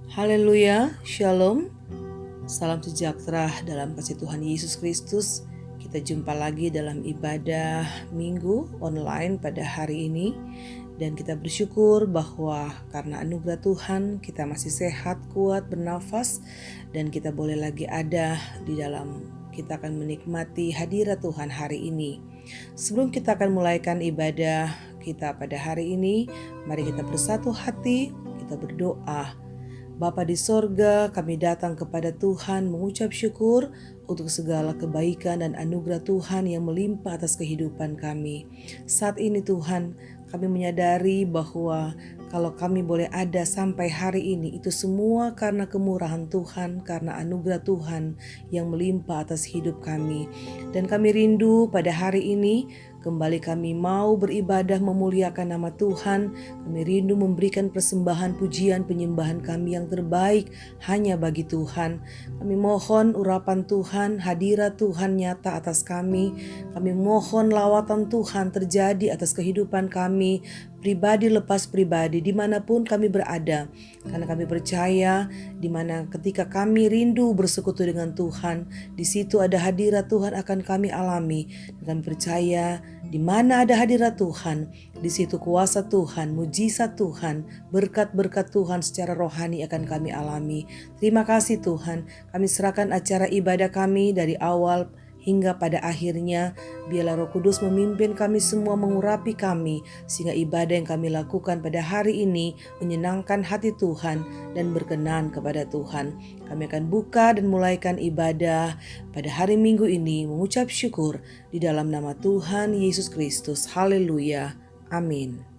Haleluya, Shalom, salam sejahtera dalam kasih Tuhan Yesus Kristus. Kita jumpa lagi dalam ibadah minggu online pada hari ini. Dan kita bersyukur bahwa karena anugerah Tuhan kita masih sehat, kuat, bernafas. Dan kita boleh lagi ada di dalam, kita akan menikmati hadirat Tuhan hari ini. Sebelum kita akan mulaikan ibadah kita pada hari ini, mari kita bersatu hati, kita berdoa. Bapa di sorga, kami datang kepada Tuhan mengucap syukur untuk segala kebaikan dan anugerah Tuhan yang melimpah atas kehidupan kami. Saat ini Tuhan, kami menyadari bahwa kalau kami boleh ada sampai hari ini, itu semua karena kemurahan Tuhan, karena anugerah Tuhan yang melimpah atas hidup kami. Dan kami rindu pada hari ini, kembali kami mau beribadah memuliakan nama Tuhan. Kami rindu memberikan persembahan pujian penyembahan kami yang terbaik hanya bagi Tuhan. Kami mohon urapan Tuhan, hadirat Tuhan nyata atas kami. Kami mohon lawatan Tuhan terjadi atas kehidupan kami, pribadi lepas pribadi, dimanapun kami berada. Karena kami percaya dimana ketika kami rindu bersekutu dengan Tuhan, di situ ada hadirat Tuhan akan kami alami. Dan kami percaya di mana ada hadirat Tuhan, di situ kuasa Tuhan, mujizat Tuhan, berkat-berkat Tuhan secara rohani akan kami alami. Terima kasih Tuhan, kami serahkan acara ibadah kami dari awal hingga pada akhirnya. Biarlah Roh Kudus memimpin kami semua, mengurapi kami, sehingga ibadah yang kami lakukan pada hari ini menyenangkan hati Tuhan dan berkenan kepada Tuhan. Kami akan buka dan mulaikan ibadah pada hari Minggu ini mengucap syukur di dalam nama Tuhan Yesus Kristus. Haleluya. Amin.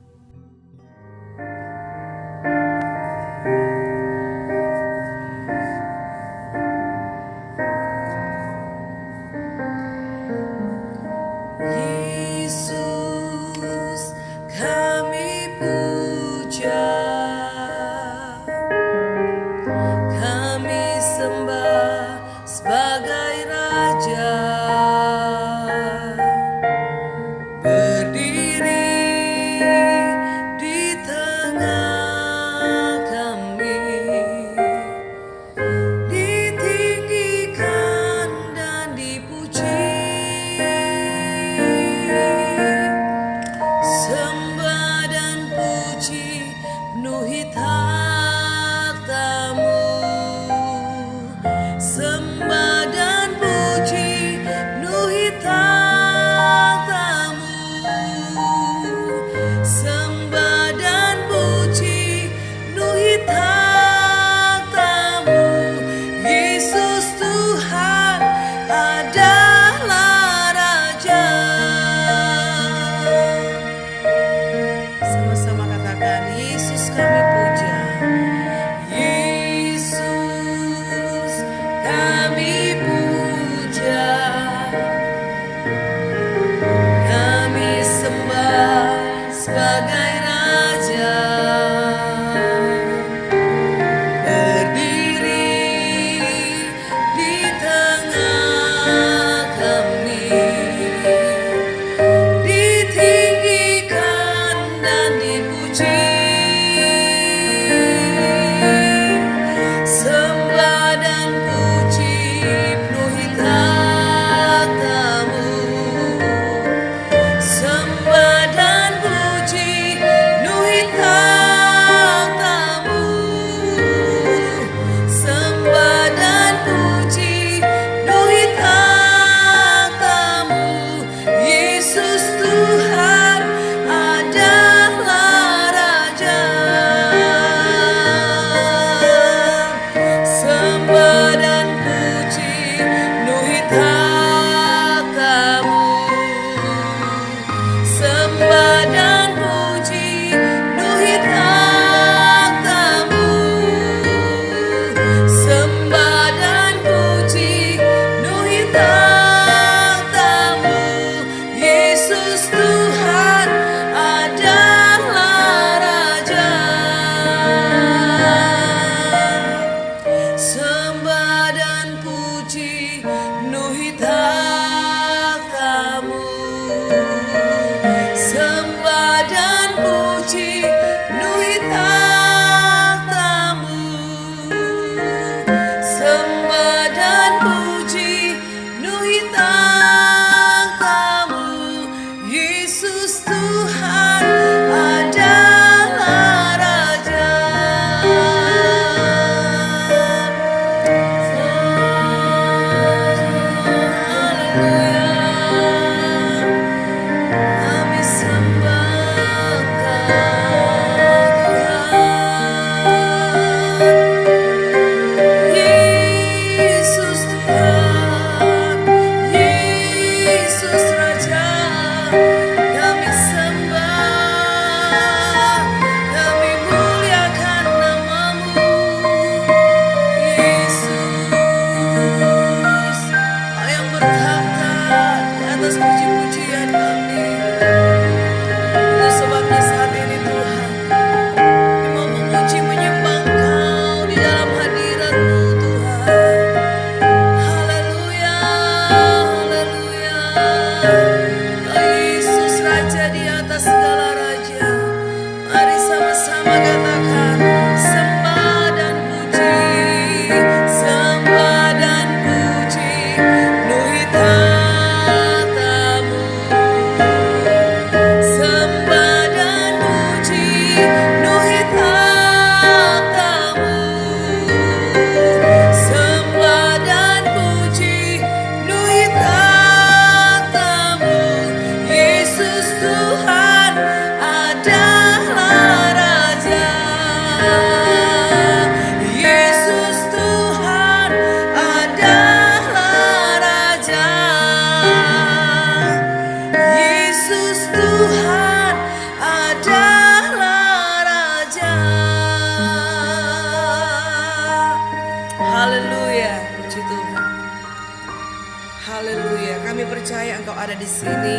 ada di sini.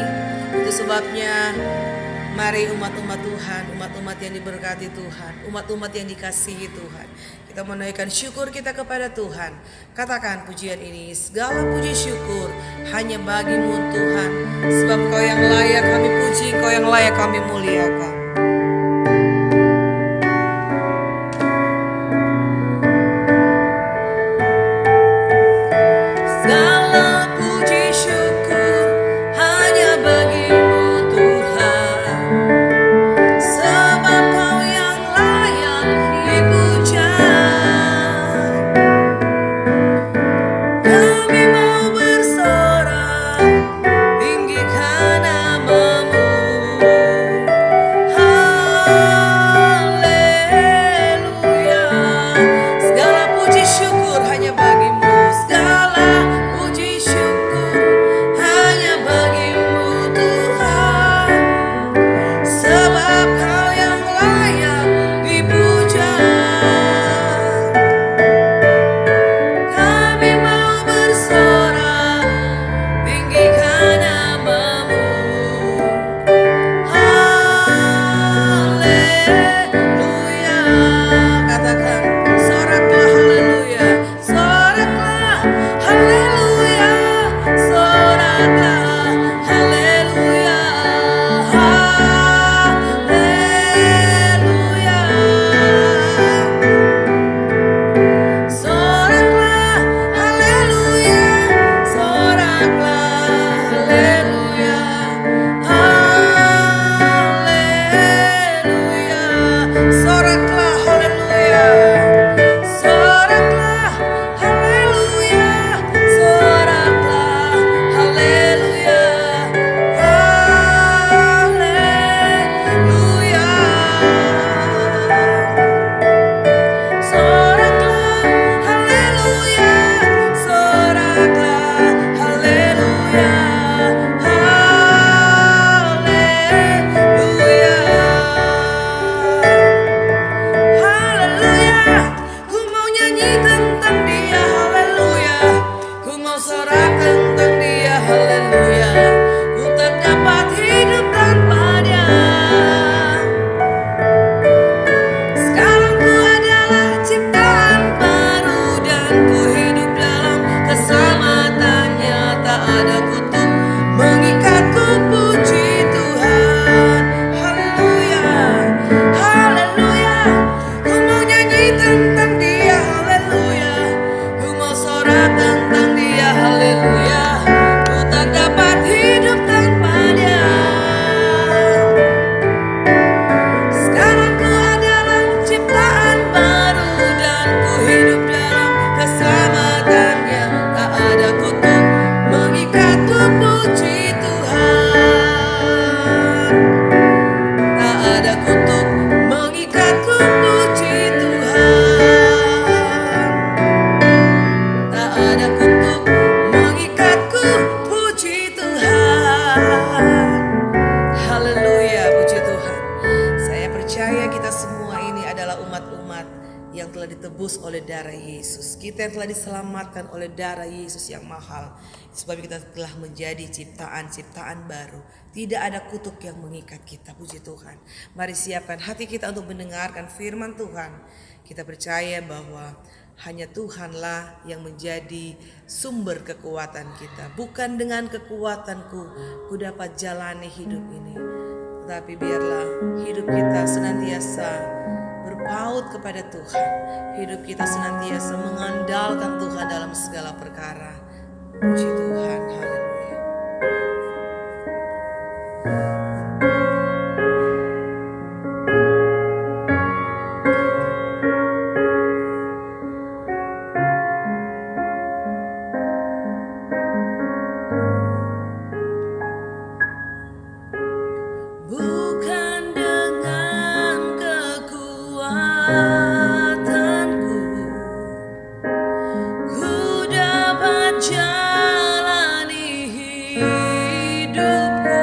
Itu sebabnya mari umat-umat Tuhan, umat-umat yang diberkati Tuhan, umat-umat yang dikasihi Tuhan, kita menaikkan syukur kita kepada Tuhan. Katakan pujian ini, segala puji syukur hanya bagimu Tuhan, sebab Kau yang layak kami puji, Kau yang layak kami muliakan. ditebus oleh darah Yesus. Kita yang telah diselamatkan oleh darah Yesus yang mahal. Sebab kita telah menjadi ciptaan-ciptaan baru. Tidak ada kutuk yang mengikat kita. Puji Tuhan. Mari siapkan hati kita untuk mendengarkan firman Tuhan. Kita percaya bahwa hanya Tuhanlah yang menjadi sumber kekuatan kita. Bukan dengan kekuatanku ku dapat jalani hidup ini, tetapi biarlah hidup kita senantiasa berpaut kepada Tuhan. Hidup kita senantiasa mengandalkan Tuhan dalam segala perkara. Puji Tuhan, haleluya. Jalani hidupku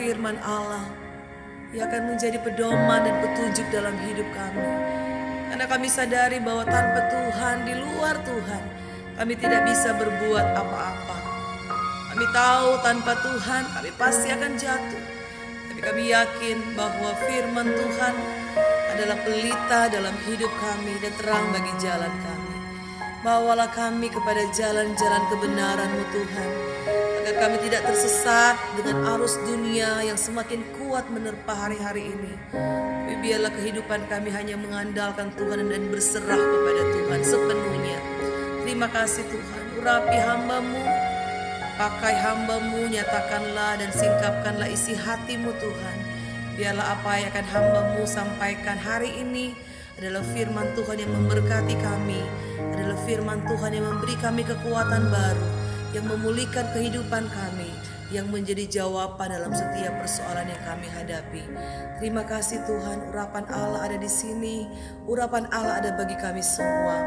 firman Allah yang akan menjadi pedoman dan petunjuk dalam hidup kami. Karena kami sadari bahwa tanpa Tuhan, di luar Tuhan, kami tidak bisa berbuat apa-apa. Kami tahu tanpa Tuhan kami pasti akan jatuh. Tapi kami yakin bahwa firman Tuhan adalah pelita dalam hidup kami dan terang bagi jalan kami. Bawalah kami kepada jalan-jalan kebenaran-Mu Tuhan, agar kami tidak tersesat dengan arus dunia yang semakin kuat menerpa hari-hari ini. Tapi biarlah kehidupan kami hanya mengandalkan Tuhan dan berserah kepada Tuhan sepenuhnya. Terima kasih Tuhan, urapi hamba-Mu, pakai hamba-Mu, nyatakanlah dan singkapkanlah isi hati-Mu Tuhan. Biarlah apa yang akan hamba-Mu sampaikan hari ini adalah firman Tuhan yang memberkati kami, adalah firman Tuhan yang memberi kami kekuatan baru, yang memulihkan kehidupan kami, yang menjadi jawaban dalam setiap persoalan yang kami hadapi. Terima kasih Tuhan, urapan Allah ada di sini, urapan Allah ada bagi kami semua.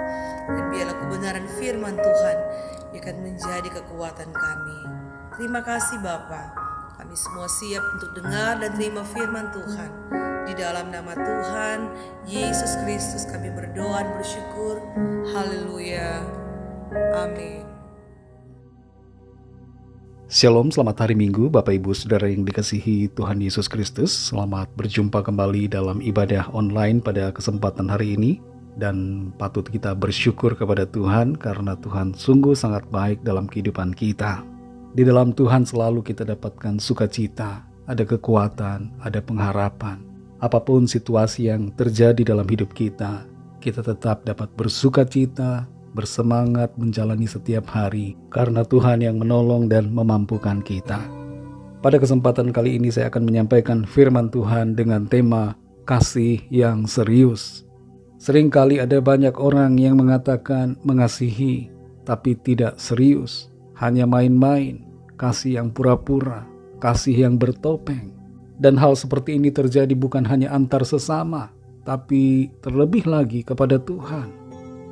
Dan biarlah kebenaran firman Tuhan yang akan menjadi kekuatan kami. Terima kasih Bapa, kami semua siap untuk dengar dan terima firman Tuhan. Di dalam nama Tuhan Yesus Kristus kami berdoa dan bersyukur. Haleluya. Amin. Shalom, selamat hari Minggu Bapak Ibu Saudara yang dikasihi Tuhan Yesus Kristus. Selamat berjumpa kembali dalam ibadah online pada kesempatan hari ini. Dan patut kita bersyukur kepada Tuhan karena Tuhan sungguh sangat baik dalam kehidupan kita. Di dalam Tuhan selalu kita dapatkan sukacita, ada kekuatan, ada pengharapan. Apapun situasi yang terjadi dalam hidup kita tetap dapat bersukacita, bersemangat menjalani setiap hari karena Tuhan yang menolong dan memampukan kita. Pada kesempatan kali ini saya akan menyampaikan firman Tuhan dengan tema kasih yang serius. Seringkali ada banyak orang yang mengatakan mengasihi tapi tidak serius, hanya main-main, kasih yang pura-pura, kasih yang bertopeng. Dan hal seperti ini terjadi bukan hanya antar sesama, tapi terlebih lagi kepada Tuhan.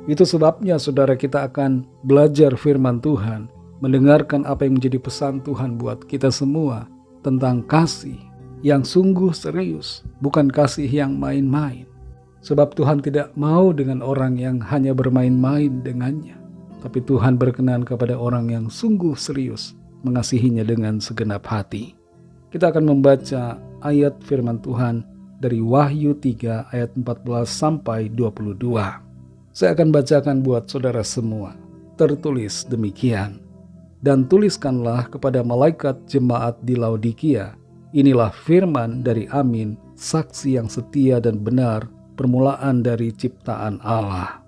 Itu sebabnya saudara kita akan belajar firman Tuhan, mendengarkan apa yang menjadi pesan Tuhan buat kita semua tentang kasih yang sungguh serius, bukan kasih yang main-main. Sebab Tuhan tidak mau dengan orang yang hanya bermain-main dengannya, tapi Tuhan berkenan kepada orang yang sungguh serius mengasihinya dengan segenap hati. Kita akan membaca ayat firman Tuhan dari Wahyu 3 ayat 14 sampai 22. Saya akan bacakan buat saudara semua. Tertulis demikian. Dan tuliskanlah kepada malaikat jemaat di Laodikia, inilah firman dari Amin, saksi yang setia dan benar, permulaan dari ciptaan Allah.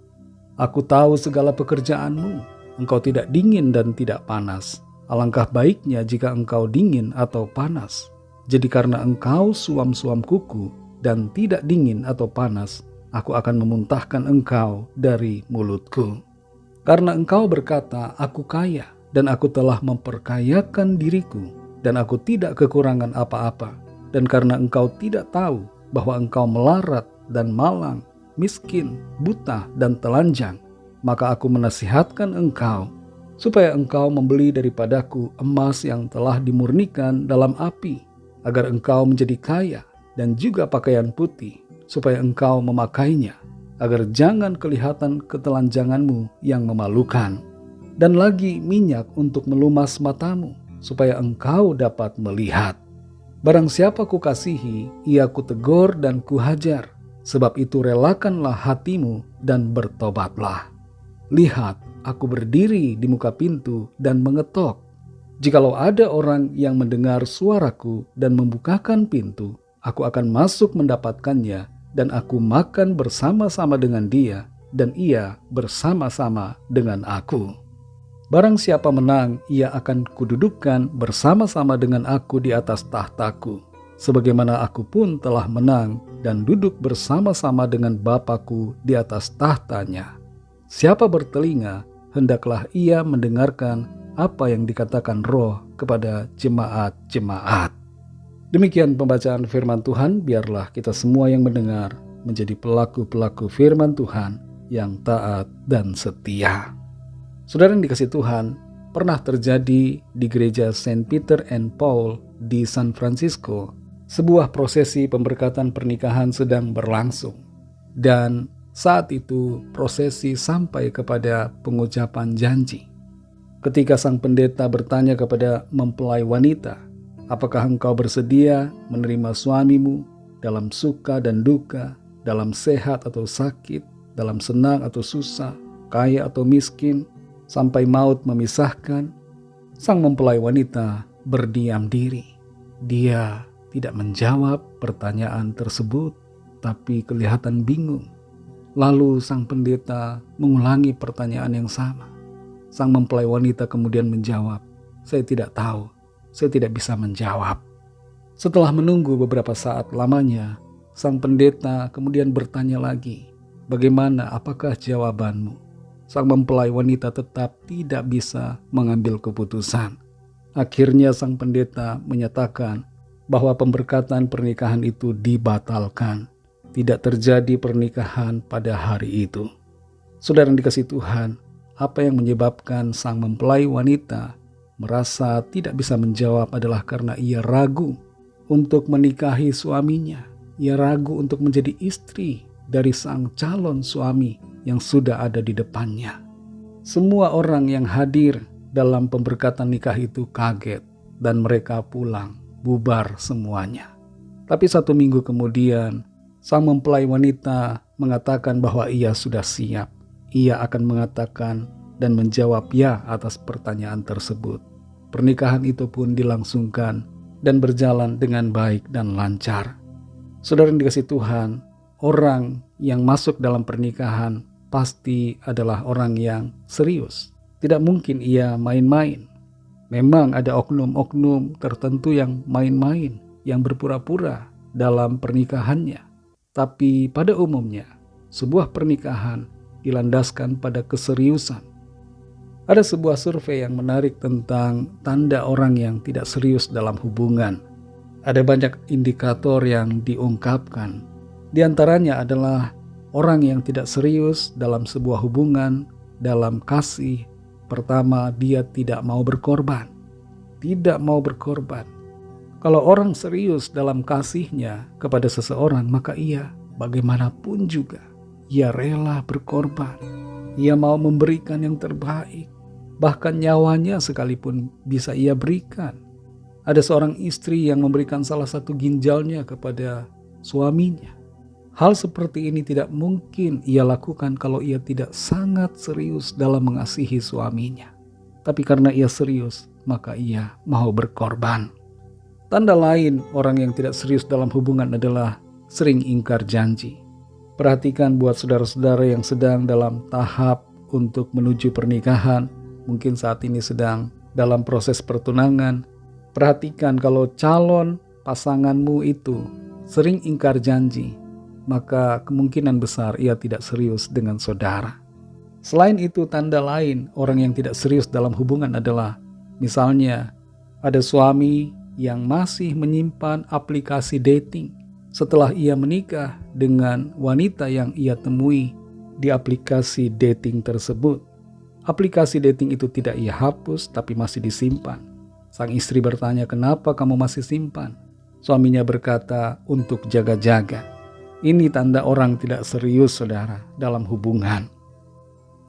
Aku tahu segala pekerjaanmu, engkau tidak dingin dan tidak panas. Alangkah baiknya jika engkau dingin atau panas. Jadi karena engkau suam-suam kuku dan tidak dingin atau panas, aku akan memuntahkan engkau dari mulutku. Karena engkau berkata, aku kaya dan aku telah memperkayakan diriku dan aku tidak kekurangan apa-apa. Dan karena engkau tidak tahu bahwa engkau melarat dan malang, miskin, buta dan telanjang, maka aku menasihatkan engkau supaya engkau membeli daripadaku emas yang telah dimurnikan dalam api, agar engkau menjadi kaya, dan juga pakaian putih, supaya engkau memakainya, agar jangan kelihatan ketelanjanganmu yang memalukan. Dan lagi minyak untuk melumas matamu, supaya engkau dapat melihat. Barang siapa kukasihi, ia kutegur dan kuhajar, sebab itu relakanlah hatimu dan bertobatlah. Lihat, aku berdiri di muka pintu dan mengetok. Jikalau ada orang yang mendengar suaraku dan membukakan pintu, aku akan masuk mendapatkannya, dan aku makan bersama-sama dengan dia, dan ia bersama-sama dengan aku. Barang siapa menang, ia akan kududukkan bersama-sama dengan aku di atas tahtaku, sebagaimana aku pun telah menang dan duduk bersama-sama dengan Bapa-Ku di atas tahtanya. Siapa bertelinga, hendaklah ia mendengarkan apa yang dikatakan Roh kepada jemaat-jemaat. Demikian pembacaan firman Tuhan. Biarlah kita semua yang mendengar menjadi pelaku-pelaku firman Tuhan yang taat dan setia. Saudara yang dikasihi Tuhan, pernah terjadi di gereja Saint Peter and Paul di San Francisco. Sebuah prosesi pemberkatan pernikahan sedang berlangsung. Dan saat itu prosesi sampai kepada pengucapan janji. Ketika sang pendeta bertanya kepada mempelai wanita, apakah engkau bersedia menerima suamimu dalam suka dan duka, dalam sehat atau sakit, dalam senang atau susah, kaya atau miskin, sampai maut memisahkan? Sang mempelai wanita berdiam diri. Dia tidak menjawab pertanyaan tersebut, tapi kelihatan bingung. Lalu sang pendeta mengulangi pertanyaan yang sama. Sang mempelai wanita kemudian menjawab, "Saya tidak tahu, saya tidak bisa menjawab." Setelah menunggu beberapa saat lamanya, sang pendeta kemudian bertanya lagi, "Bagaimana, apakah jawabanmu?" Sang mempelai wanita tetap tidak bisa mengambil keputusan. Akhirnya sang pendeta menyatakan bahwa pemberkatan pernikahan itu dibatalkan. Tidak terjadi pernikahan pada hari itu. Saudara yang dikasihi Tuhan, apa yang menyebabkan sang mempelai wanita merasa tidak bisa menjawab adalah karena ia ragu untuk menikahi suaminya. Ia ragu untuk menjadi istri dari sang calon suami yang sudah ada di depannya. Semua orang yang hadir dalam pemberkatan nikah itu kaget dan mereka pulang, bubar semuanya. Tapi 1 minggu kemudian, sang mempelai wanita mengatakan bahwa ia sudah siap. Ia akan mengatakan dan menjawab ya atas pertanyaan tersebut. Pernikahan itu pun dilangsungkan dan berjalan dengan baik dan lancar. Saudara yang dikasihi Tuhan, orang yang masuk dalam pernikahan pasti adalah orang yang serius. Tidak mungkin ia main-main. Memang ada oknum-oknum tertentu yang main-main, yang berpura-pura dalam pernikahannya. Tapi pada umumnya, sebuah pernikahan dilandaskan pada keseriusan. Ada sebuah survei yang menarik tentang tanda orang yang tidak serius dalam hubungan. Ada banyak indikator yang diungkapkan. Di antaranya adalah orang yang tidak serius dalam sebuah hubungan, dalam kasih. Pertama, dia tidak mau berkorban. Tidak mau berkorban. Kalau orang serius dalam kasihnya kepada seseorang, maka ia bagaimanapun juga, ia rela berkorban. Ia mau memberikan yang terbaik. Bahkan nyawanya sekalipun bisa ia berikan. Ada seorang istri yang memberikan salah satu ginjalnya kepada suaminya. Hal seperti ini tidak mungkin ia lakukan kalau ia tidak sangat serius dalam mengasihi suaminya. Tapi karena ia serius, maka ia mau berkorban. Tanda lain orang yang tidak serius dalam hubungan adalah sering ingkar janji. Perhatikan buat saudara-saudara yang sedang dalam tahap untuk menuju pernikahan, mungkin saat ini sedang dalam proses pertunangan. Perhatikan kalau calon pasanganmu itu sering ingkar janji, maka kemungkinan besar ia tidak serius dengan saudara. Selain itu, tanda lain orang yang tidak serius dalam hubungan adalah misalnya ada suami yang masih menyimpan aplikasi dating setelah ia menikah dengan wanita yang ia temui di aplikasi dating tersebut. Aplikasi dating itu tidak ia hapus tapi masih disimpan. Sang istri bertanya, "Kenapa kamu masih simpan?" Suaminya berkata, "Untuk jaga-jaga." Ini tanda orang tidak serius, saudara, dalam hubungan.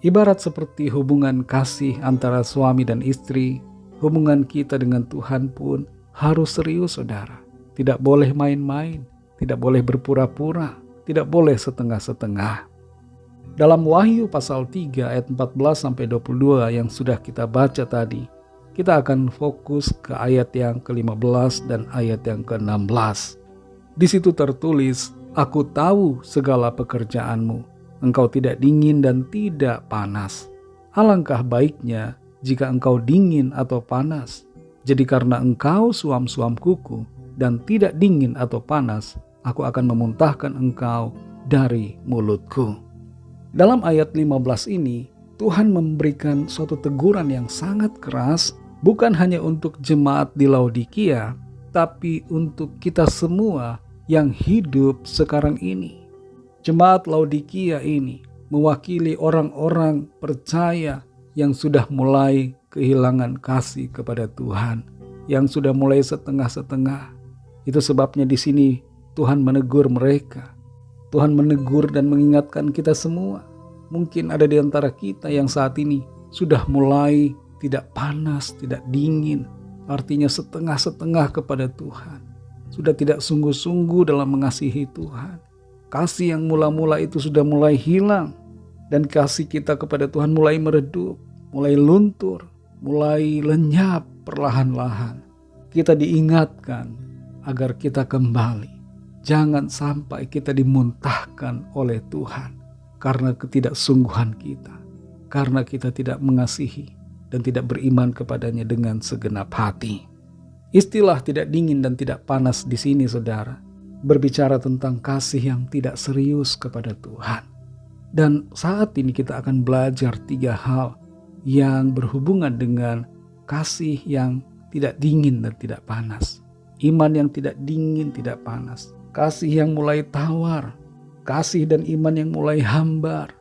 Ibarat seperti hubungan kasih antara suami dan istri, hubungan kita dengan Tuhan pun harus serius, saudara. Tidak boleh main-main, tidak boleh berpura-pura, tidak boleh setengah-setengah. Dalam Wahyu pasal 3 ayat 14-22 yang sudah kita baca tadi, kita akan fokus ke ayat yang ke-15 dan ayat yang ke-16. Di situ tertulis, "Aku tahu segala pekerjaanmu. Engkau tidak dingin dan tidak panas. Alangkah baiknya jika engkau dingin atau panas. Jadi karena engkau suam-suam kuku dan tidak dingin atau panas, aku akan memuntahkan engkau dari mulutku." Dalam ayat 15 ini, Tuhan memberikan suatu teguran yang sangat keras, bukan hanya untuk jemaat di Laodikia, tapi untuk kita semua yang hidup sekarang ini. Jemaat Laodikia ini mewakili orang-orang percaya yang sudah mulai kehilangan kasih kepada Tuhan, yang sudah mulai setengah-setengah. Itu sebabnya di sini Tuhan menegur mereka. Tuhan menegur dan mengingatkan kita semua. Mungkin ada di antara kita yang saat ini sudah mulai tidak panas, tidak dingin. Artinya setengah-setengah kepada Tuhan. Sudah tidak sungguh-sungguh dalam mengasihi Tuhan. Kasih yang mula-mula itu sudah mulai hilang. Dan kasih kita kepada Tuhan mulai meredup, mulai luntur, mulai lenyap perlahan-lahan. Kita diingatkan agar kita kembali. Jangan sampai kita dimuntahkan oleh Tuhan karena ketidaksungguhan kita. Karena kita tidak mengasihi dan tidak beriman kepadanya dengan segenap hati. Istilah tidak dingin dan tidak panas di sini, saudara, berbicara tentang kasih yang tidak serius kepada Tuhan. Dan saat ini kita akan belajar 3 hal yang berhubungan dengan kasih yang tidak dingin dan tidak panas. Iman yang tidak dingin, tidak panas. Kasih yang mulai tawar. Kasih dan iman yang mulai hambar.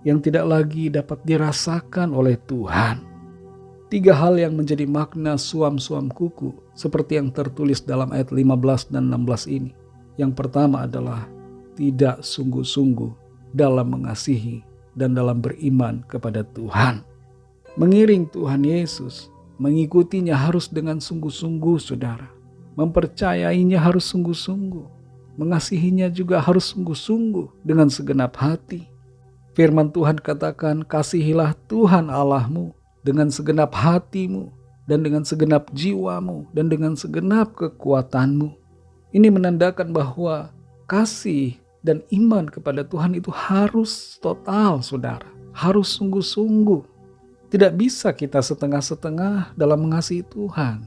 Yang tidak lagi dapat dirasakan oleh Tuhan. 3 hal yang menjadi makna suam-suam kuku seperti yang tertulis dalam ayat 15 dan 16 ini. Yang pertama adalah tidak sungguh-sungguh dalam mengasihi dan dalam beriman kepada Tuhan. Mengiring Tuhan Yesus, mengikutinya harus dengan sungguh-sungguh, saudara. Mempercayainya harus sungguh-sungguh. Mengasihinya juga harus sungguh-sungguh dengan segenap hati. Firman Tuhan katakan, kasihilah Tuhan Allahmu dengan segenap hatimu dan dengan segenap jiwamu dan dengan segenap kekuatanmu. Ini menandakan bahwa kasih dan iman kepada Tuhan itu harus total, saudara. Harus sungguh-sungguh. Tidak bisa kita setengah-setengah dalam mengasihi Tuhan.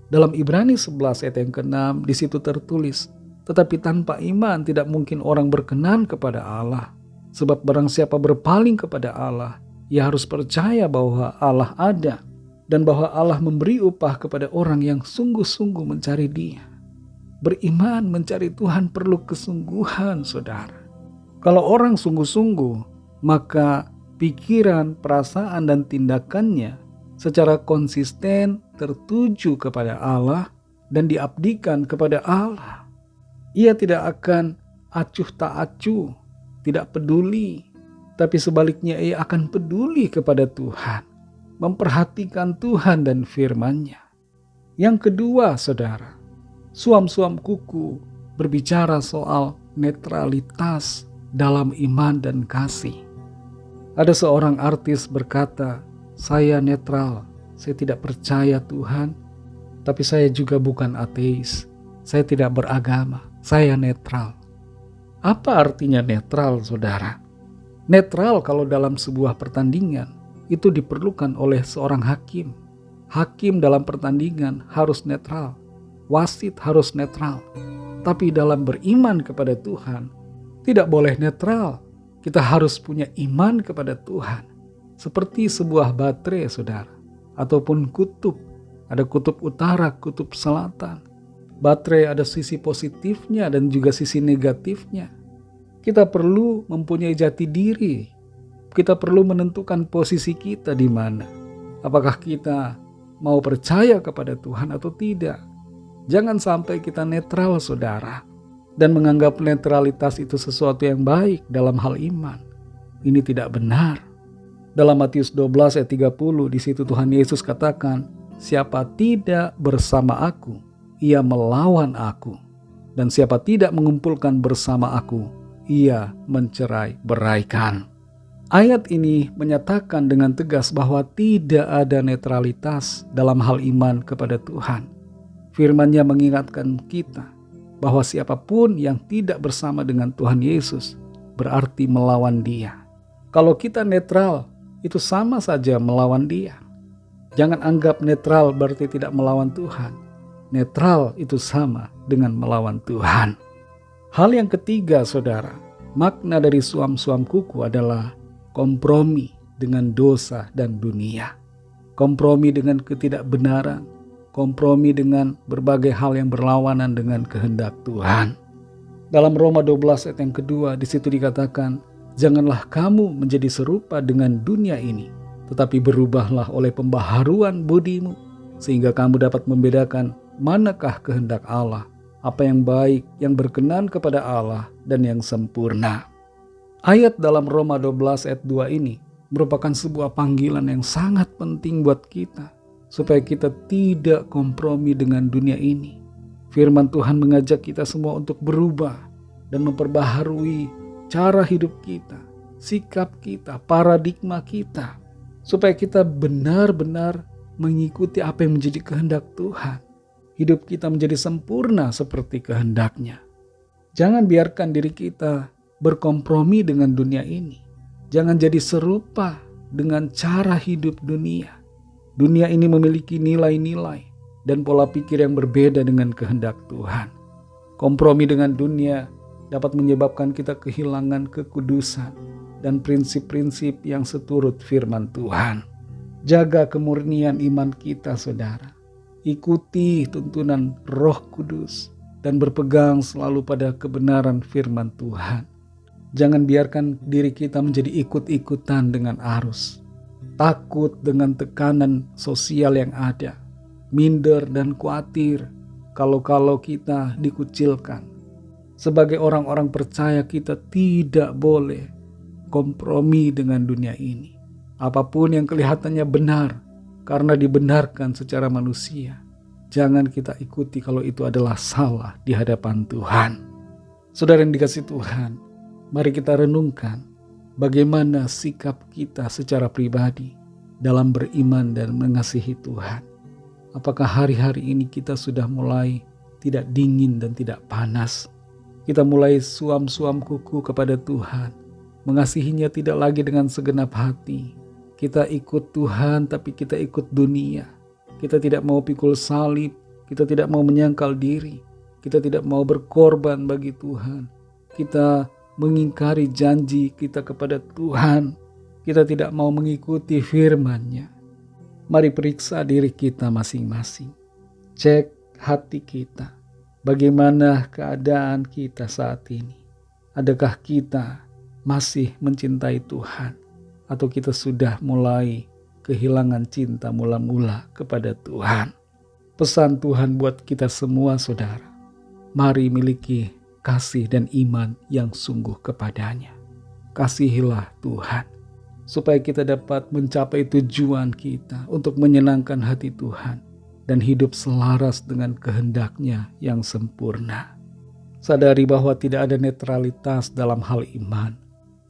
Dalam Ibrani 11 ayat yang ke-6 di situ tertulis, tetapi tanpa iman tidak mungkin orang berkenan kepada Allah. Sebab barang siapa berpaling kepada Allah, ia harus percaya bahwa Allah ada dan bahwa Allah memberi upah kepada orang yang sungguh-sungguh mencari Dia. Beriman mencari Tuhan perlu kesungguhan, saudara. Kalau orang sungguh-sungguh, maka pikiran, perasaan, dan tindakannya secara konsisten tertuju kepada Allah dan diabdikan kepada Allah. Ia tidak akan acuh tak acuh, tidak peduli, tapi sebaliknya ia akan peduli kepada Tuhan, memperhatikan Tuhan dan firman-Nya. Yang kedua, saudara, suam-suam kuku berbicara soal netralitas dalam iman dan kasih. Ada seorang artis berkata, saya netral, saya tidak percaya Tuhan, tapi saya juga bukan ateis, saya tidak beragama, saya netral. Apa artinya netral, saudara? Netral kalau dalam sebuah pertandingan itu diperlukan oleh seorang hakim. Hakim dalam pertandingan harus netral. Wasit harus netral. Tapi dalam beriman kepada Tuhan, tidak boleh netral. Kita harus punya iman kepada Tuhan. Seperti sebuah baterai, saudara. Ataupun kutub. Ada kutub utara, kutub selatan. Baterai ada sisi positifnya dan juga sisi negatifnya. Kita perlu mempunyai jati diri. Kita perlu menentukan posisi kita di mana. Apakah kita mau percaya kepada Tuhan atau tidak? Jangan sampai kita netral, saudara, dan menganggap netralitas itu sesuatu yang baik dalam hal iman. Ini tidak benar. Dalam Matius 12 ayat 30 di situ Tuhan Yesus katakan, siapa tidak bersama aku, ia melawan aku. Dan siapa tidak mengumpulkan bersama aku, ia mencerai-beraikan. Ayat ini menyatakan dengan tegas bahwa tidak ada netralitas dalam hal iman kepada Tuhan. Firman-Nya mengingatkan kita bahwa siapapun yang tidak bersama dengan Tuhan Yesus berarti melawan Dia. Kalau kita netral, itu sama saja melawan Dia. Jangan anggap netral berarti tidak melawan Tuhan. Netral itu sama dengan melawan Tuhan. Hal yang ketiga, saudara, makna dari suam-suam kuku adalah kompromi dengan dosa dan dunia. Kompromi dengan ketidakbenaran. Kompromi dengan berbagai hal yang berlawanan dengan kehendak Tuhan. Dalam Roma 12 ayat yang kedua, di situ dikatakan, janganlah kamu menjadi serupa dengan dunia ini, tetapi berubahlah oleh pembaharuan budimu, sehingga kamu dapat membedakan manakah kehendak Allah, apa yang baik, yang berkenan kepada Allah, dan yang sempurna. Ayat dalam Roma 12 ayat 2 ini merupakan sebuah panggilan yang sangat penting buat kita, supaya kita tidak kompromi dengan dunia ini. Firman Tuhan mengajak kita semua untuk berubah dan memperbaharui cara hidup kita, sikap kita, paradigma kita, supaya kita benar-benar mengikuti apa yang menjadi kehendak Tuhan. Hidup kita menjadi sempurna seperti kehendaknya. Jangan biarkan diri kita berkompromi dengan dunia ini. Jangan jadi serupa dengan cara hidup dunia. Dunia ini memiliki nilai-nilai dan pola pikir yang berbeda dengan kehendak Tuhan. Kompromi dengan dunia dapat menyebabkan kita kehilangan kekudusan dan prinsip-prinsip yang seturut firman Tuhan. Jaga kemurnian iman kita, saudara. Ikuti tuntunan Roh Kudus dan berpegang selalu pada kebenaran firman Tuhan. Jangan biarkan diri kita menjadi ikut-ikutan dengan arus. Takut dengan tekanan sosial yang ada. Minder dan khawatir kalau kita dikucilkan. Sebagai orang-orang percaya, kita tidak boleh kompromi dengan dunia ini. Apapun yang kelihatannya benar karena dibenarkan secara manusia, jangan kita ikuti kalau itu adalah salah di hadapan Tuhan. Saudara yang dikasihi Tuhan, mari kita renungkan bagaimana sikap kita secara pribadi dalam beriman dan mengasihi Tuhan. Apakah hari-hari ini kita sudah mulai tidak dingin dan tidak panas? Kita mulai suam-suam kuku kepada Tuhan, mengasihinya tidak lagi dengan segenap hati. Kita ikut Tuhan tapi kita ikut dunia. Kita tidak mau pikul salib, kita tidak mau menyangkal diri, kita tidak mau berkorban bagi Tuhan. Kita mengingkari janji kita kepada Tuhan. Kita tidak mau mengikuti firman-Nya. Mari periksa diri kita masing-masing. Cek hati kita. Bagaimana keadaan kita saat ini? Adakah kita masih mencintai Tuhan? Atau kita sudah mulai kehilangan cinta mula-mula kepada Tuhan? Pesan Tuhan buat kita semua, saudara. Mari miliki kasih dan iman yang sungguh kepadanya. Kasihilah Tuhan, supaya kita dapat mencapai tujuan kita untuk menyenangkan hati Tuhan dan hidup selaras dengan kehendak-Nya yang sempurna. Sadari bahwa tidak ada netralitas dalam hal iman.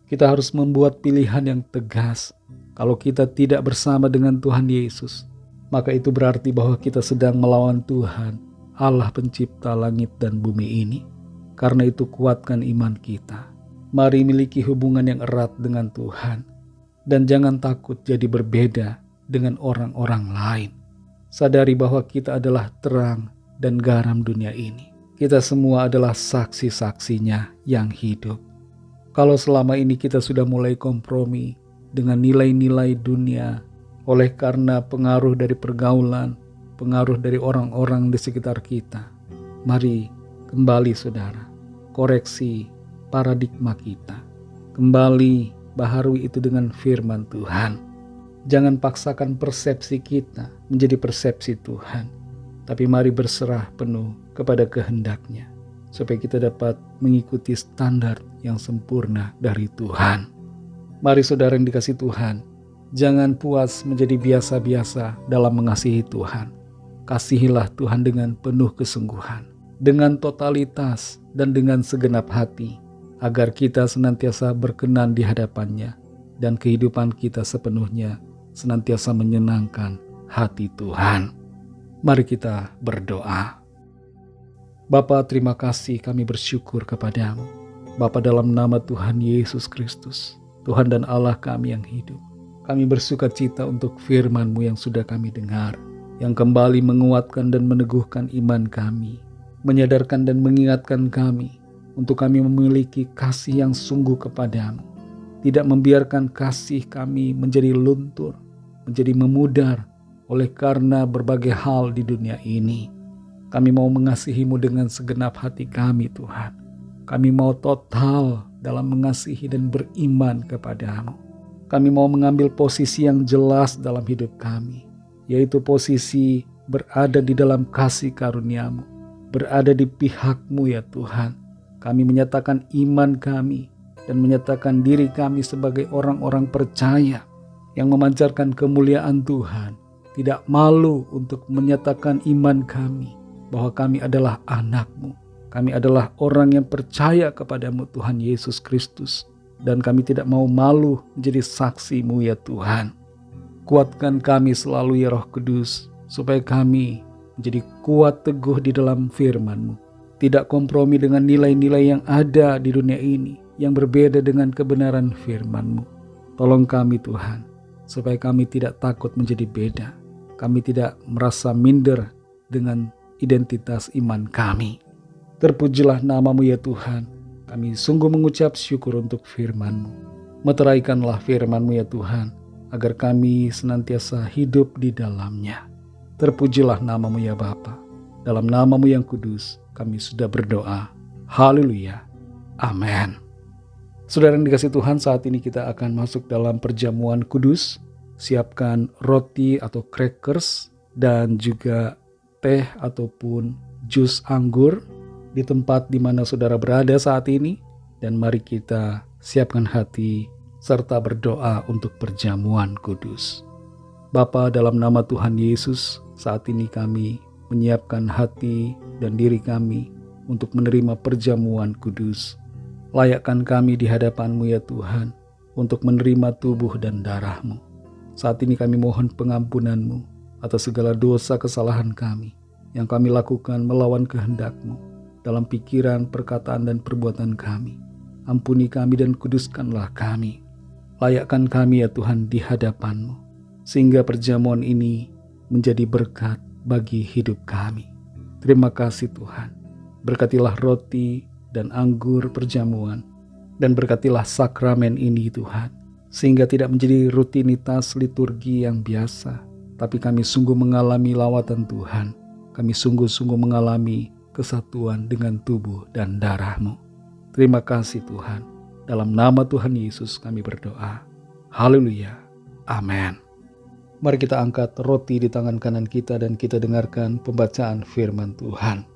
Kita harus membuat pilihan yang tegas. Kalau kita tidak bersama dengan Tuhan Yesus, maka itu berarti bahwa kita sedang melawan Tuhan, Allah pencipta langit dan bumi ini. Karena itu kuatkan iman kita. Mari miliki hubungan yang erat dengan Tuhan. Dan jangan takut jadi berbeda dengan orang-orang lain. Sadari bahwa kita adalah terang dan garam dunia ini. Kita semua adalah saksi-saksinya yang hidup. Kalau selama ini kita sudah mulai kompromi dengan nilai-nilai dunia oleh karena pengaruh dari pergaulan, pengaruh dari orang-orang di sekitar kita, mari kembali, saudara, koreksi paradigma kita. Kembali baharui itu dengan firman Tuhan. Jangan paksakan persepsi kita menjadi persepsi Tuhan, tapi mari berserah penuh kepada kehendak-Nya, supaya kita dapat mengikuti standar yang sempurna dari Tuhan. Mari saudara yang dikasihi Tuhan, jangan puas menjadi biasa-biasa dalam mengasihi Tuhan. Kasihilah Tuhan dengan penuh kesungguhan, dengan totalitas dan dengan segenap hati, agar kita senantiasa berkenan di hadapan-Nya dan kehidupan kita sepenuhnya senantiasa menyenangkan hati Tuhan. Mari kita berdoa. Bapa, terima kasih, kami bersyukur kepadamu. Bapa, dalam nama Tuhan Yesus Kristus, Tuhan dan Allah kami yang hidup, kami bersuka cita untuk firman-Mu yang sudah kami dengar, yang kembali menguatkan dan meneguhkan iman kami, menyadarkan dan mengingatkan kami untuk kami memiliki kasih yang sungguh kepadamu, tidak membiarkan kasih kami menjadi luntur, menjadi memudar oleh karena berbagai hal di dunia ini. Kami mau mengasihi-Mu dengan segenap hati kami, Tuhan. Kami mau total dalam mengasihi dan beriman kepadamu. Kami mau mengambil posisi yang jelas dalam hidup kami, yaitu posisi berada di dalam kasih karunia-Mu, berada di pihak-Mu ya Tuhan. Kami menyatakan iman kami dan menyatakan diri kami sebagai orang-orang percaya yang memancarkan kemuliaan Tuhan, tidak malu untuk menyatakan iman kami bahwa kami adalah anak-Mu. Kami adalah orang yang percaya kepadamu Tuhan Yesus Kristus. Dan kami tidak mau malu menjadi saksi-Mu ya Tuhan. Kuatkan kami selalu ya Roh Kudus, supaya kami menjadi kuat teguh di dalam firman-Mu. Tidak kompromi dengan nilai-nilai yang ada di dunia ini, yang berbeda dengan kebenaran firman-Mu. Tolong kami Tuhan, supaya kami tidak takut menjadi beda. Kami tidak merasa minder dengan identitas iman kami. Terpujilah nama-Mu ya Tuhan. Kami sungguh mengucap syukur untuk firman-Mu. Meteraikanlah firman-Mu ya Tuhan, agar kami senantiasa hidup di dalamnya. Terpujilah nama-Mu ya Bapa. Dalam nama-Mu yang kudus, kami sudah berdoa. Haleluya. Amin. Saudara yang dikasihi Tuhan, saat ini kita akan masuk dalam perjamuan kudus. Siapkan roti atau crackers dan juga teh ataupun jus anggur di tempat di mana saudara berada saat ini, dan mari kita siapkan hati serta berdoa untuk perjamuan kudus. Bapa, dalam nama Tuhan Yesus, saat ini kami menyiapkan hati dan diri kami untuk menerima perjamuan kudus. Layakkan kami di hadapan-Mu ya Tuhan, untuk menerima tubuh dan darah-Mu. Saat ini kami mohon pengampunan-Mu atas segala dosa kesalahan kami yang kami lakukan melawan kehendak-Mu dalam pikiran, perkataan, dan perbuatan kami. Ampuni kami dan kuduskanlah kami. Layakkan kami ya Tuhan di hadapan-Mu, sehingga perjamuan ini menjadi berkat bagi hidup kami. Terima kasih Tuhan. Berkatilah roti dan anggur perjamuan, dan berkatilah sakramen ini Tuhan, sehingga tidak menjadi rutinitas liturgi yang biasa, tapi kami sungguh mengalami lawatan Tuhan. Kami sungguh-sungguh mengalami kesatuan dengan tubuh dan darah-Mu. Terima kasih Tuhan. Dalam nama Tuhan Yesus kami berdoa. Haleluya. Amin. Mari kita angkat roti di tangan kanan kita dan kita dengarkan pembacaan firman Tuhan.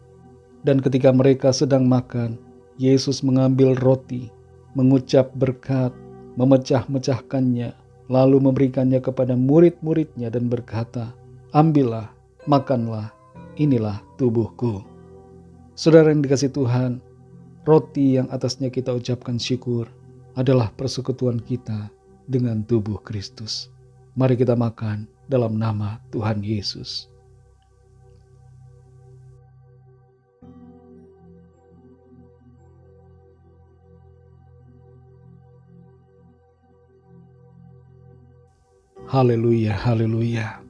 Dan ketika mereka sedang makan, Yesus mengambil roti, mengucap berkat, memecah-mecahkannya, lalu memberikannya kepada murid-muridnya dan berkata, "Ambillah, makanlah, inilah tubuhku." Saudara yang dikasihi Tuhan, roti yang atasnya kita ucapkan syukur adalah persekutuan kita dengan tubuh Kristus. Mari kita makan dalam nama Tuhan Yesus. Haleluya, haleluya.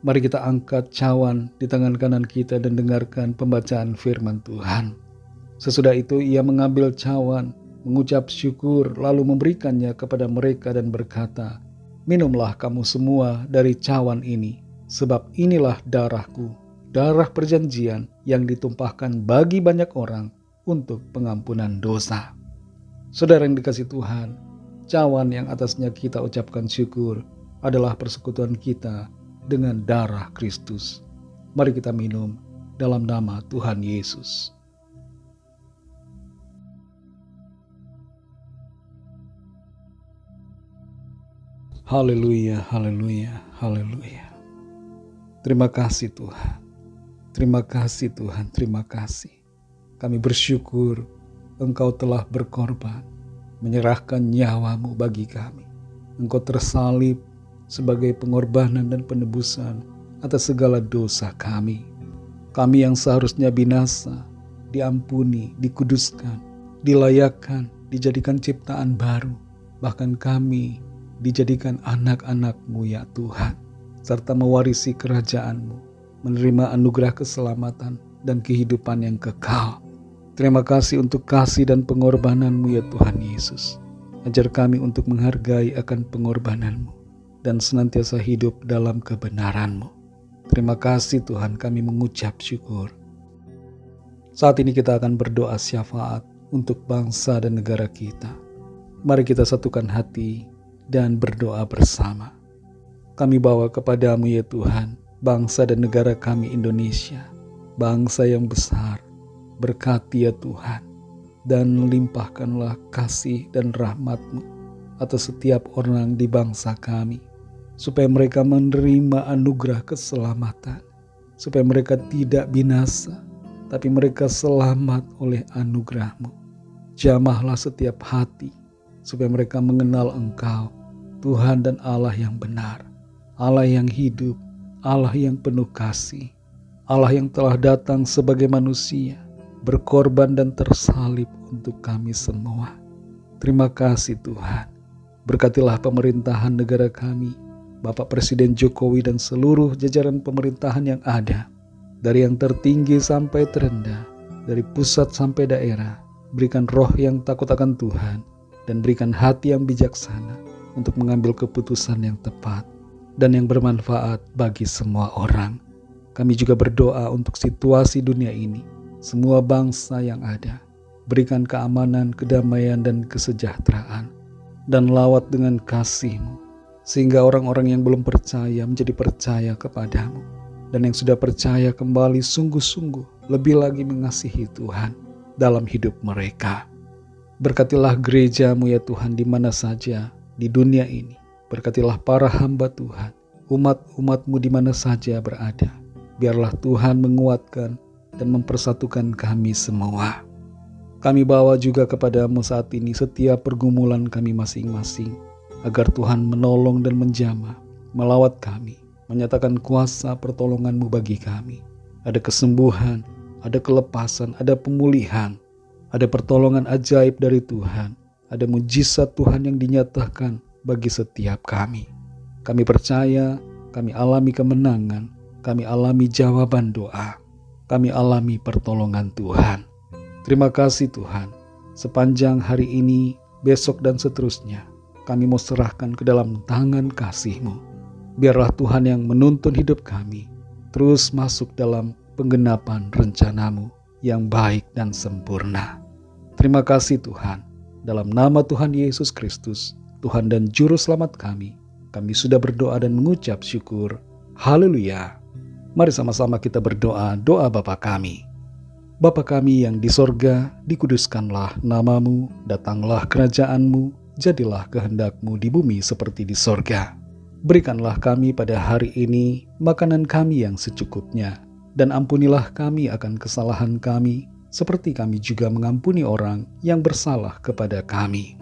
Mari kita angkat cawan di tangan kanan kita dan dengarkan pembacaan firman Tuhan. Sesudah itu ia mengambil cawan, mengucap syukur, lalu memberikannya kepada mereka dan berkata, "Minumlah kamu semua dari cawan ini, sebab inilah darahku, darah perjanjian yang ditumpahkan bagi banyak orang untuk pengampunan dosa." Saudara yang dikasihi Tuhan, cawan yang atasnya kita ucapkan syukur adalah persekutuan kita dengan darah Kristus. Mari kita minum dalam nama Tuhan Yesus. Haleluya, haleluya, haleluya. Terima kasih Tuhan. Terima kasih Tuhan, terima kasih. Kami bersyukur Engkau telah berkorban, menyerahkan nyawa-Mu bagi kami. Engkau tersalib sebagai pengorbanan dan penebusan atas segala dosa kami. Kami yang seharusnya binasa, diampuni, dikuduskan, dilayakkan, dijadikan ciptaan baru. Bahkan kami dijadikan anak-anak-Mu ya Tuhan, serta mewarisi kerajaan-Mu, menerima anugerah keselamatan dan kehidupan yang kekal. Terima kasih untuk kasih dan pengorbanan-Mu ya Tuhan Yesus. Ajar kami untuk menghargai akan pengorbanan-Mu dan senantiasa hidup dalam kebenaran-Mu. Terima kasih Tuhan, kami mengucap syukur. Saat ini kita akan berdoa syafaat untuk bangsa dan negara kita. Mari kita satukan hati dan berdoa bersama. Kami bawa kepadamu ya Tuhan, bangsa dan negara kami Indonesia, bangsa yang besar. Berkati ya Tuhan, dan limpahkanlah kasih dan rahmat-Mu atas setiap orang di bangsa kami, supaya mereka menerima anugerah keselamatan, supaya mereka tidak binasa, tapi mereka selamat oleh anugerah-Mu. Jamahlah setiap hati, supaya mereka mengenal Engkau, Tuhan dan Allah yang benar, Allah yang hidup, Allah yang penuh kasih, Allah yang telah datang sebagai manusia, berkorban dan tersalib untuk kami semua. Terima kasih Tuhan. Berkatilah pemerintahan negara kami, Bapak Presiden Jokowi dan seluruh jajaran pemerintahan yang ada, dari yang tertinggi sampai terendah, dari pusat sampai daerah. Berikan roh yang takut akan Tuhan, dan berikan hati yang bijaksana untuk mengambil keputusan yang tepat dan yang bermanfaat bagi semua orang. Kami juga berdoa untuk situasi dunia ini, semua bangsa yang ada. Berikan keamanan, kedamaian, dan kesejahteraan, dan lawat dengan kasih-Mu, sehingga orang-orang yang belum percaya menjadi percaya kepadamu, dan yang sudah percaya kembali sungguh-sungguh lebih lagi mengasihi Tuhan dalam hidup mereka. Berkatilah gereja-Mu ya Tuhan di mana saja di dunia ini. Berkatilah para hamba Tuhan, umat-umat-Mu di mana saja berada. Biarlah Tuhan menguatkan dan mempersatukan kami semua. Kami bawa juga kepadamu saat ini setiap pergumulan kami masing-masing, agar Tuhan menolong dan menjamah, melawat kami, menyatakan kuasa pertolongan-Mu bagi kami. Ada kesembuhan, ada kelepasan, ada pemulihan, ada pertolongan ajaib dari Tuhan, ada mujizat Tuhan yang dinyatakan bagi setiap kami. Kami percaya, kami alami kemenangan, kami alami jawaban doa, kami alami pertolongan Tuhan. Terima kasih Tuhan. Sepanjang hari ini, besok dan seterusnya, kami mau serahkan ke dalam tangan kasih-Mu. Biarlah Tuhan yang menuntun hidup kami terus masuk dalam penggenapan rencana-Mu yang baik dan sempurna. Terima kasih Tuhan. Dalam nama Tuhan Yesus Kristus, Tuhan dan Juru Selamat kami sudah berdoa dan mengucap syukur. Haleluya. Mari sama-sama kita berdoa, doa Bapa kami. Bapa kami yang di sorga, dikuduskanlah nama-Mu, datanglah kerajaan-Mu, jadilah kehendak-Mu di bumi seperti di sorga. Berikanlah kami pada hari ini makanan kami yang secukupnya, dan ampunilah kami akan kesalahan kami, seperti kami juga mengampuni orang yang bersalah kepada kami.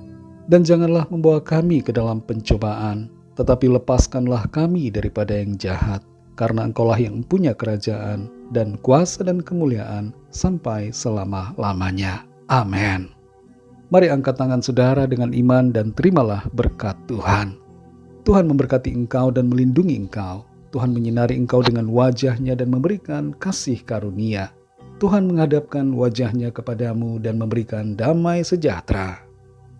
Dan janganlah membawa kami ke dalam pencobaan, tetapi lepaskanlah kami daripada yang jahat, karena Engkaulah yang punya kerajaan dan kuasa dan kemuliaan sampai selama-lamanya. Amin. Mari angkat tangan saudara dengan iman dan terimalah berkat Tuhan. Tuhan memberkati engkau dan melindungi engkau. Tuhan menyinari engkau dengan wajah-Nya dan memberikan kasih karunia. Tuhan menghadapkan wajah-Nya kepadamu dan memberikan damai sejahtera.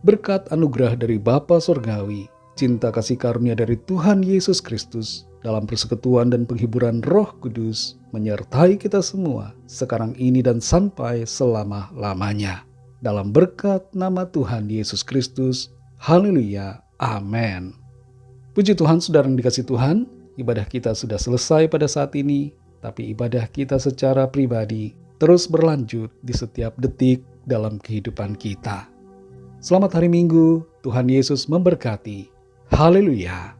Berkat anugerah dari Bapa Surgawi, cinta kasih karunia dari Tuhan Yesus Kristus, dalam persekutuan dan penghiburan Roh Kudus, menyertai kita semua, sekarang ini dan sampai selama-lamanya. Dalam berkat nama Tuhan Yesus Kristus, haleluya, amin. Puji Tuhan, saudara yang dikasihi Tuhan, ibadah kita sudah selesai pada saat ini, tapi ibadah kita secara pribadi terus berlanjut di setiap detik dalam kehidupan kita. Selamat hari Minggu, Tuhan Yesus memberkati. Haleluya.